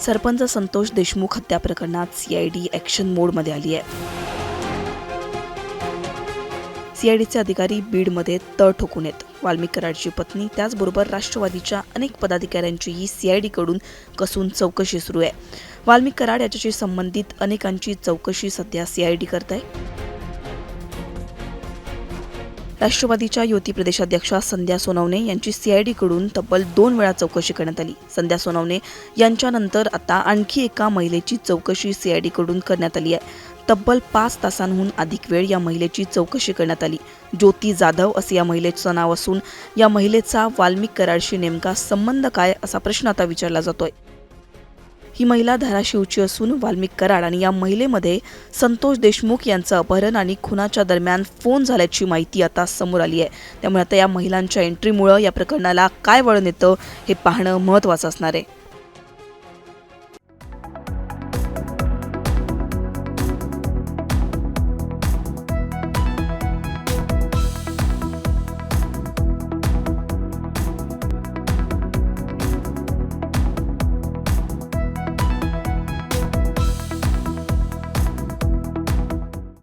सरपंच संतोष देशमुख हत्या प्रकरणात CID action मोडमध्ये आली आहे. सीआयडीचे अधिकारी बीडमध्ये तळ ठोकून आहेत. वाल्मिक कराडची पत्नी त्याचबरोबर राष्ट्रवादीच्या अनेक पदाधिकाऱ्यांचीही सीआयडीकडून कसून चौकशी सुरू आहे. वाल्मिक कराड याच्याशी संबंधित अनेकांची चौकशी सध्या सीआयडी करत आहे. राष्ट्रवादीच्या युती प्रदेशाध्यक्षा संध्या सोनवणे यांची सीआयडीकडून तब्बल 2 वेळा चौकशी करण्यात आली. संध्या सोनवणे यांच्यानंतर आता आणखी एका महिलेची चौकशी सीआयडीकडून करण्यात आली आहे. तब्बल 5 तासांहून अधिक वेळ या महिलेची चौकशी करण्यात आली. ज्योती जाधव असे या महिलेचं नाव असून या महिलेचा वाल्मिक कराडशी नेमका संबंध काय असा प्रश्न आता विचारला जातोय. ही महिला धाराशिवची असून वाल्मिक कराड आणि या महिलेमध्ये संतोष देशमुख यांचं अपहरण आणि खुनाच्या दरम्यान फोन झाल्याची माहिती आता समोर आली आहे. त्यामुळे आता या महिलांच्या एंट्रीमुळे या प्रकरणाला काय वळण येतं हे पाहणं महत्त्वाचं असणार आहे.